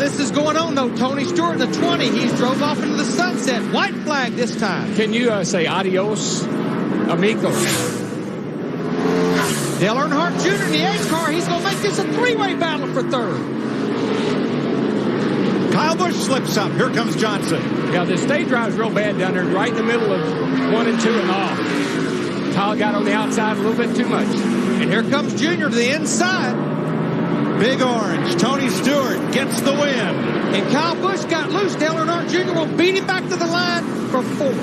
this is going on, though. Tony Stewart in the 20. He's drove off into the sunset. White flag this time. Can you say adios, amigos? Dale Earnhardt Jr. in the 8 car. He's going to make this a three-way battle for third. Kyle Busch slips up. Here comes Johnson. Yeah, the stage drive's real bad down there, right in the middle of 1 and 2 and off. Kyle got on the outside a little bit too much. And here comes Junior to the inside. Big Orange. Tony Stewart gets the win. And Kyle Busch got loose. Dale Earnhardt Jr. will beat him back to the line for 4th.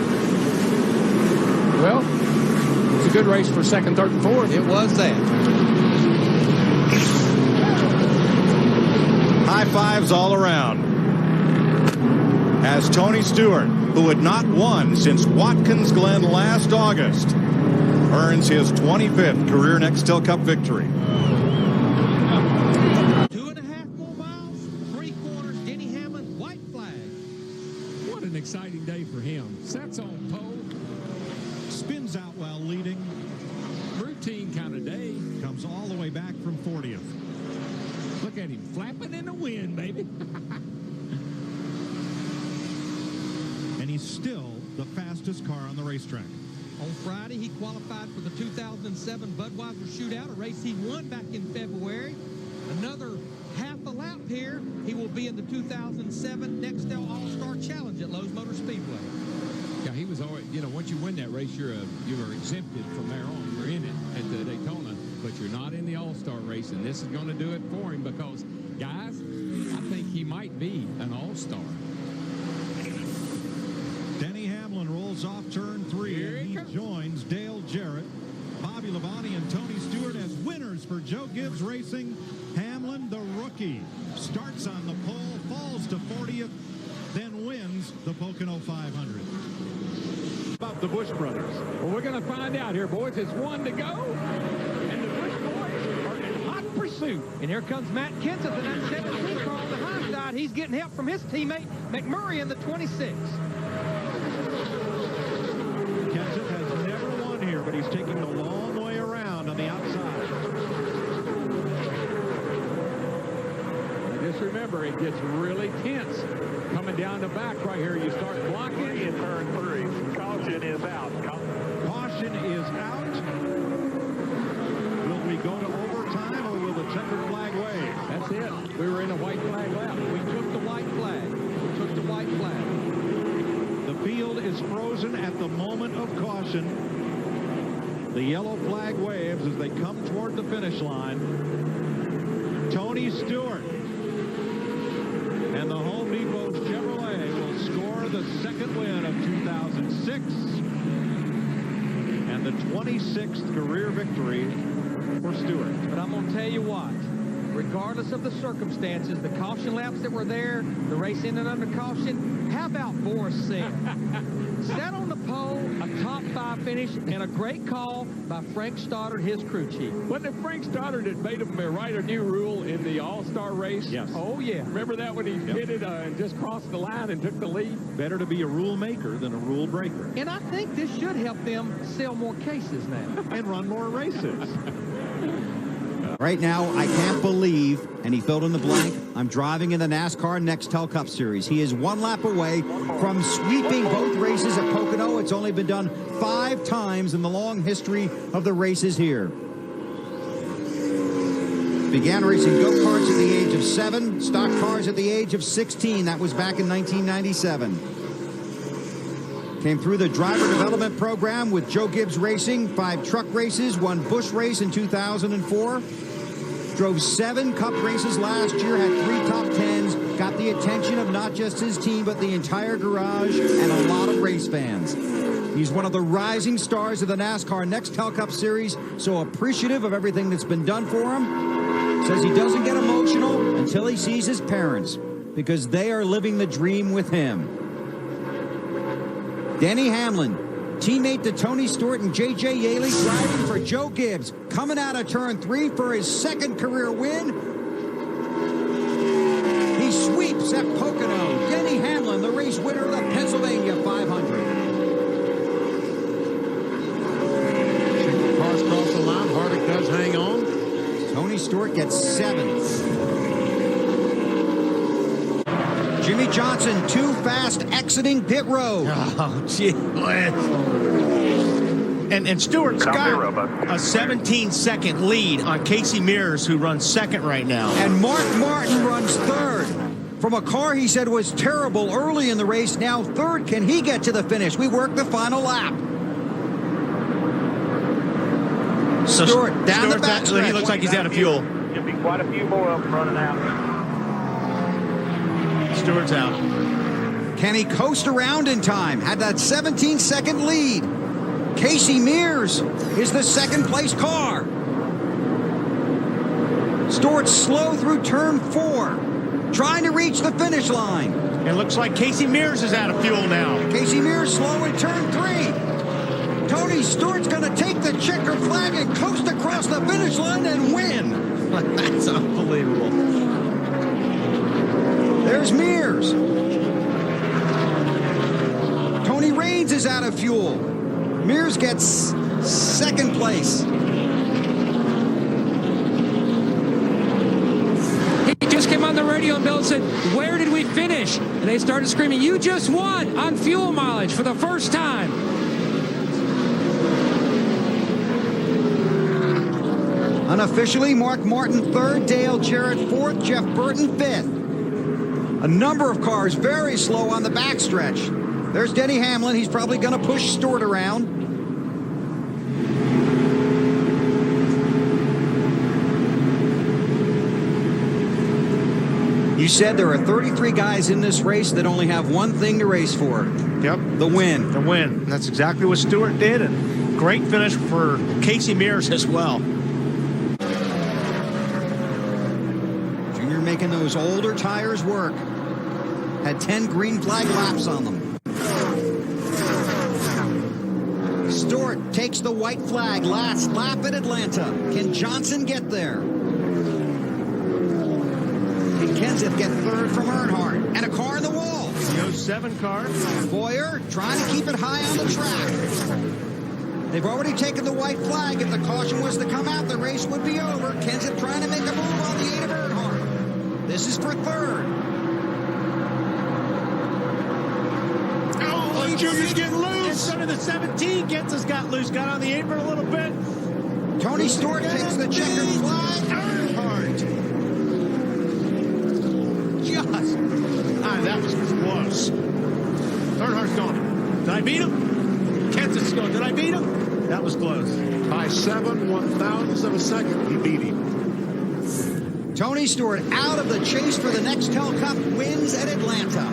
Well, it was a good race for 2nd, 3rd, and 4th. It was that. High fives all around. As Tony Stewart, who had not won since Watkins Glen last August, earns his 25th career Nextel Cup victory. 2.5 more miles, 3 quarters, Denny Hamlin, white flag. What an exciting day for him. Sets on pole. Spins out while leading. Routine kind of day. Comes all the way back from 40th. Look at him flapping in the wind, baby. And he's still the fastest car on the racetrack. On Friday, he qualified for the 2007 Budweiser Shootout, a race he won back in February. Another half a lap here. He will be in the 2007 Nextel All-Star Challenge at Lowe's Motor Speedway. Yeah, he was already, you know, once you win that race, you are exempted from there on. You're in it at the Daytona, but you're not in the All-Star race, and this is going to do it for him because, guys, I think he might be an All-Star. Denny Hamlin rolls off turn 3, and he joins Dale Jarrett, Bobby Labonte, and Tony Stewart as winners for Joe Gibbs Racing. Hamlin, the rookie, starts on the pole, falls to 40th, then wins the Pocono 500. About the Busch brothers. Well, we're going to find out here, boys. It's 1 to go, and the Busch boys are in hot pursuit. And here comes Matt Kenseth in that 17 car on the high side. He's getting help from his teammate McMurray in the 26. Kenseth has never won here, but he's taking the long way around on the outside. Now just remember, it gets really tense coming down the back right here. You start blocking in turn 3. Caution is out. Caution is out. Will we go to overtime, or will the checkered flag wave? That's it. We were in a white flag lap. We took the white flag. We took the white flag. The field is frozen at the moment of caution. The yellow flag waves as they come toward the finish line. Tony Stewart and the Home Depot Chevrolet will score the 2nd win of 2006 and the 26th career victory for Stewart. But I'm going to tell you what. Regardless of the circumstances, the caution laps that were there, the race ended under caution. How about Boris Singh? Sat on the pole, a top 5 finish, and a great call by Frank Stoddard, his crew chief. Wasn't it Frank Stoddard that made him write a new rule in the All-Star race? Yes. Oh, yeah. Remember that when he hit it and just crossed the line and took the lead? Better to be a rule maker than a rule breaker. And I think this should help them sell more cases now. And run more races. Right now, I can't believe, and he filled in the blank, I'm driving in the NASCAR Nextel Cup Series. He is 1 lap away from sweeping both races at Pocono. It's only been done 5 times in the long history of the races here. Began racing go-karts at the age of 7, stock cars at the age of 16. That was back in 1997. Came through the driver development program with Joe Gibbs Racing, 5 truck races, 1 Busch race in 2004. Drove 7 Cup races last year, had 3 top 10s, got the attention of not just his team, but the entire garage and a lot of race fans. He's one of the rising stars of the NASCAR Nextel Cup Series, so appreciative of everything that's been done for him. Says he doesn't get emotional until he sees his parents, because they are living the dream with him. Denny Hamlin, teammate to Tony Stewart and J.J. Yaley, driving for Joe Gibbs, coming out of turn 3 for his 2nd career win. He sweeps at Pocono. Denny Hamlin, the race winner of the Pennsylvania 500. Cars cross the line. Harvick does hang on. Tony Stewart gets 7th. Jimmy Johnson too fast exiting pit road. Oh, gee. And Stewart's got a 17-second lead on Casey Mears, who runs second right now. And Mark Martin runs third. From a car he said was terrible early in the race, now third. Can he get to the finish? We work the final lap. So Stewart down the backstretch. He looks like he's out of fuel. There'll be quite a few more of them running out. Stewart's out. Can he coast around in time? Had that 17-second lead. Casey Mears is the second-place car. Stewart's slow through turn 4, trying to reach the finish line. It looks like Casey Mears is out of fuel now. Casey Mears slow in turn 3. Tony Stewart's going to take the checker flag and coast across the finish line and win. That's unbelievable. There's Mears. Tony Raines is out of fuel. Mears gets second place. He just came on the radio and Bill said, "Where did we finish?" And they started screaming, "You just won on fuel mileage for the first time." Unofficially, Mark Martin third, Dale Jarrett fourth, Jeff Burton fifth. A number of cars very slow on the backstretch. There's Denny Hamlin. He's probably going to push Stewart around. You said there are 33 guys in this race that only have one thing to race for. Yep. The win. The win. And that's exactly what Stewart did, and great finish for Casey Mears as well. Junior making those older tires work. Had 10 green flag laps on them. Stewart takes the white flag last lap at Atlanta. Can Johnson get there? Can Kenseth get third from Earnhardt? And a car in the wall. The 07 car. Boyer trying to keep it high on the track. They've already taken the white flag. If the caution was to come out, the race would be over. Kenseth trying to make a move on the 8 of Earnhardt. This is for third. Oh, Junior's getting loose. Instead of the 17, Kenseth's got loose. Got on the apron a little bit. Tony Stewart takes the checkered flag. Earnhardt. That was close. Earnhardt's gone. Did I beat him? Kenseth's going. Did I beat him? That was close. By 7/1000ths of a second, he beat him. Tony Stewart out of the chase for the Nextel Cup, wins at Atlanta.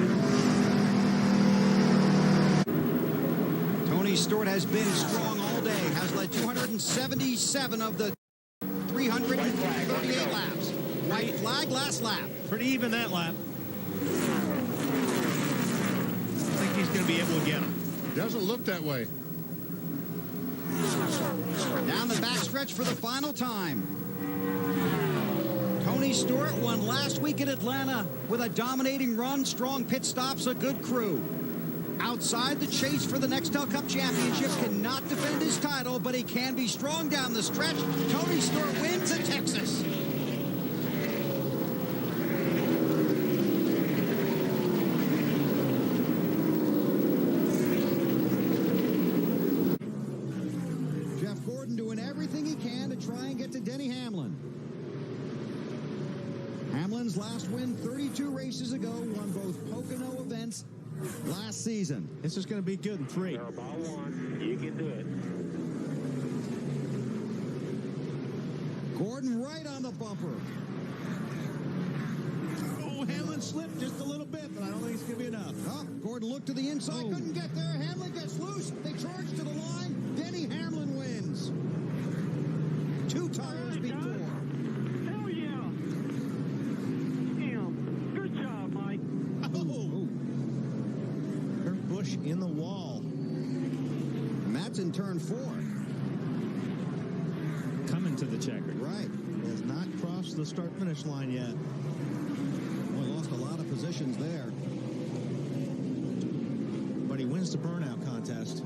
Tony Stewart has been strong all day, has led 277 of the 338 laps. White flag last lap. Pretty even that lap. I think he's going to be able to get him. Doesn't look that way. Down the backstretch for the final time. Tony Stewart won last week at Atlanta with a dominating run, strong pit stops, a good crew. Outside the chase for the Nextel Cup Championship, cannot defend his title, but he can be strong down the stretch. Tony Stewart wins at Texas. Doing everything he can to try and get to Denny Hamlin. Hamlin's last win 32 races ago, won both Pocono events last season. This is going to be good in 3. Ball one. You can do it. Gordon right on the bumper. Oh, Hamlin slipped just a little bit, but I don't think it's going to be enough. Oh, Gordon looked to the inside, couldn't get there. Hamlin gets loose. They charge to the line. Denny Hamlin wins. 2 tires before. Hell yeah. Damn. Good job, Mike. Oh. Kurt Busch in the wall. Matt's in turn 4. Coming to the checker. Right. Has not crossed the start-finish line yet. Well, lost a lot of positions there. But he wins the burnout contest.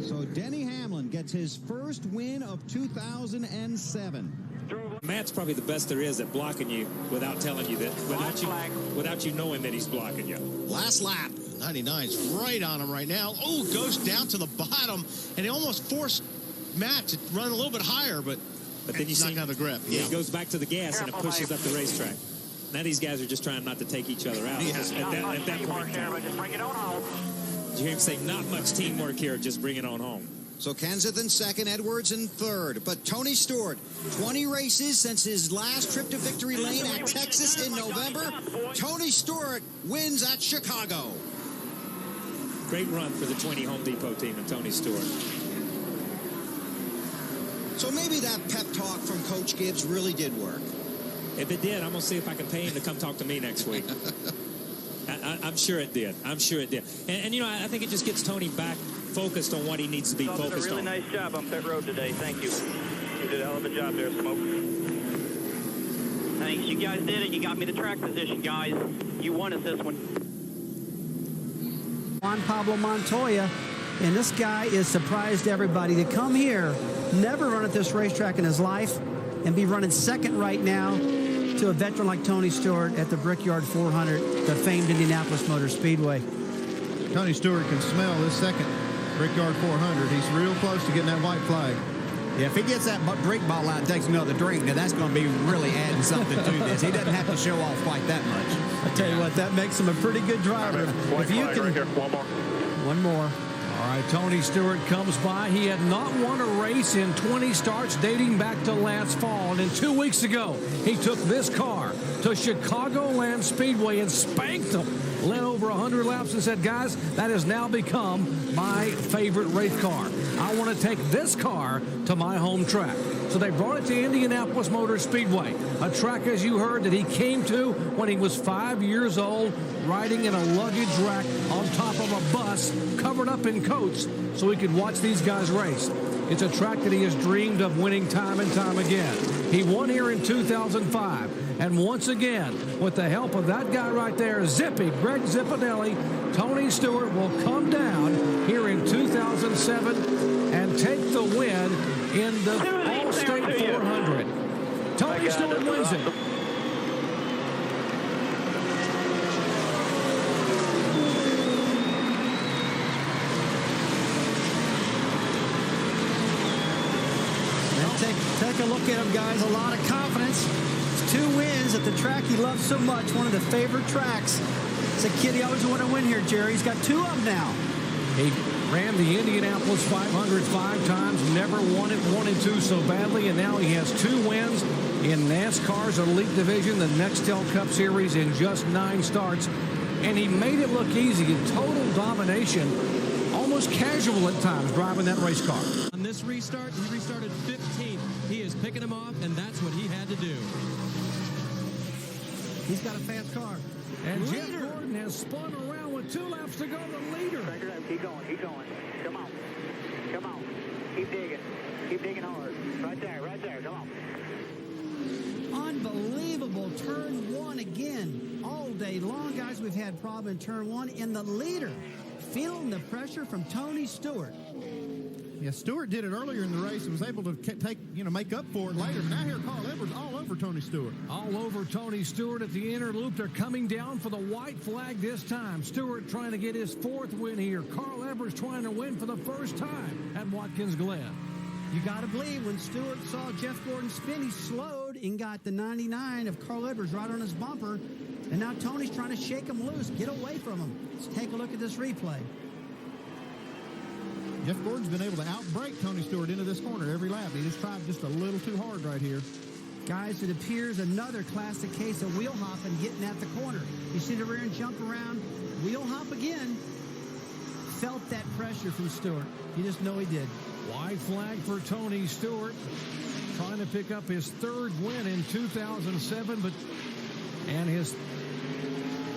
So Denny Hamlin gets his first win of 2007. Drove Matt's probably the best there is at blocking you without telling you that, without you knowing that he's blocking you. Last lap. 99's right on him right now. Oh, goes down to the bottom, and he almost forced Matt to run a little bit higher, but then you see not the grip. Yeah, he goes back to the gas and it pushes up the racetrack. Now these guys are just trying not to take each other out. Yeah. At that point, just bring it on home. Did you hear him say not much teamwork here? Just bring it on home. So Kenseth in second, Edwards in third. But Tony Stewart, 20 races since his last trip to victory lane at Texas in November. Tony Stewart wins at Chicago. Great run for the 20 Home Depot team and Tony Stewart. So maybe that pep talk from Coach Gibbs really did work. If it did, I'm going to see if I can pay him to come talk to me next week. I'm sure it did. I'm sure it did. And you know, I think it just gets Tony back focused on what he needs to be focused on. You did a really nice job on pit road today. Thank you. You did a hell of a job there, Smoke. Thanks. You guys did it. You got me the track position, guys. You won us this one. Juan Pablo Montoya, and this guy is surprised everybody to come here, never run at this racetrack in his life, and be running second right now to a veteran like Tony Stewart at the Brickyard 400, the famed Indianapolis Motor Speedway. Tony Stewart can smell this second Brickyard 400. He's real close to getting that white flag. Yeah, if he gets that brake ball out and takes another drink, then that's going to be really adding something to this. He doesn't have to show off quite that much. I tell you what, that makes him a pretty good driver. If you can, right here. One more. All right, Tony Stewart comes by. He had not won a race in 20 starts dating back to last fall. And then 2 weeks ago, he took this car to Chicagoland Speedway and spanked them. Led over 100 laps and said, guys, that has now become my favorite race car. I want to take this car to my home track. So they brought it to Indianapolis Motor Speedway, a track, as you heard, that he came to when he was 5 years old, riding in a luggage rack on top of a bus covered up in coats so he could watch these guys race. It's a track that he has dreamed of winning time and time again. He won here in 2005. And once again, with the help of that guy right there, Zippy, Greg Zippinelli, Tony Stewart will come down here in 2007 and take the win in the All-State 400. Tony Stewart wins it. Take a look at him, guys. A lot of confidence. 2 wins at the track he loves so much, one of the favorite tracks. It's a kid he always wanted to win here, Jerry. He's got 2 of them now. He ran the Indianapolis 500 5 times, never won it, wanted to so badly, and now he has 2 wins in NASCAR's Elite Division, the Nextel Cup Series, in just 9 starts. And he made it look easy in total domination, almost casual at times, driving that race car. On this restart, he restarted 15th. He is picking him off, and that's what he had to do. He's got a fast car. And Jeff Gordon has spun around with 2 laps to go. The leader. Keep going. Keep going. Come on. Come on. Keep digging. Keep digging hard. Right there. Right there. Come on. Unbelievable. Turn 1 again. All day long, guys, we've had problem in turn 1. And the leader feeling the pressure from Tony Stewart. Yeah, Stewart did it earlier in the race and was able to make up for it later. Now here, Carl Edwards all over Tony Stewart. All over Tony Stewart at the inner loop. They're coming down for the white flag this time. Stewart trying to get his 4th win here. Carl Edwards trying to win for the first time at Watkins Glen. You got to believe when Stewart saw Jeff Gordon spin, he slowed and got the 99 of Carl Edwards right on his bumper. And now Tony's trying to shake him loose, get away from him. Let's take a look at this replay. Jeff Gordon's been able to outbrake Tony Stewart into this corner every lap. He just tried just a little too hard right here. Guys, it appears another classic case of wheel hopping getting at the corner. You see the rear end jump around, wheel hop again. Felt that pressure from Stewart. You just know he did. White flag for Tony Stewart. Trying to pick up his 3rd win in 2007, and his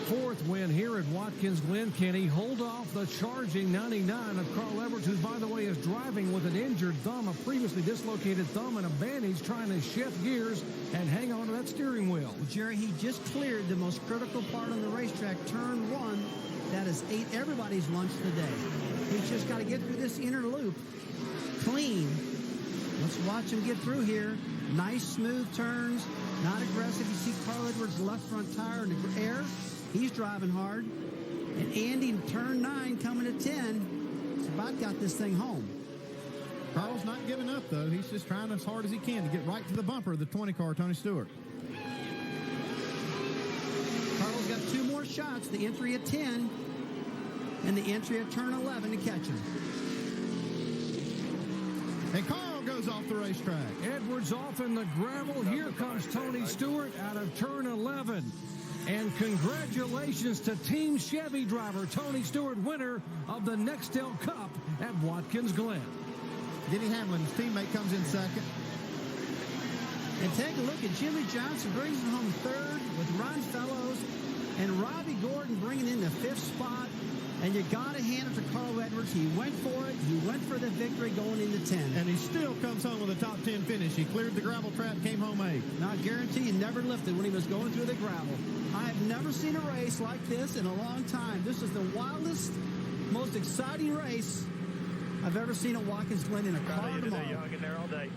4th win here at Watkins Glen. Can he hold off the charging 99 of Carl Edwards, who, by the way, is driving with an injured thumb, a previously dislocated thumb, and a bandage, trying to shift gears and hang on to that steering wheel? Well, Jerry, he just cleared the most critical part on the racetrack, turn 1. That has ate everybody's lunch today. He's just got to get through this inner loop clean. Let's watch him get through here. Nice, smooth turns, not aggressive. You see Carl Edwards' left front tire in the air. He's driving hard. And Andy in turn 9 coming to 10. He's about got this thing home. Carl's not giving up, though. He's just trying as hard as he can to get right to the bumper of the 20 car, Tony Stewart. Carl's got 2 more shots, the entry at 10 and the entry at turn 11 to catch him. And Carl goes off the racetrack. Edwards off in the gravel. Here comes Tony Stewart out of turn 11. And congratulations to Team Chevy driver Tony Stewart, winner of the Nextel Cup at Watkins Glen. Denny Hamlin's teammate comes in second. And take a look at Jimmy Johnson brings him home third with Ron Fellows and Robbie Gordon bringing in the 5th spot. And you got to hand it to Carl Edwards. He went for it. He went for the victory going into 10. And he still comes home with a top 10 finish. He cleared the gravel trap, came home 8th. Now, I guarantee he never lifted when he was going through the gravel. I have never seen a race like this in a long time. This is the wildest, most exciting race I've ever seen at Watkins Glen in a car tomorrow. You're in there all day.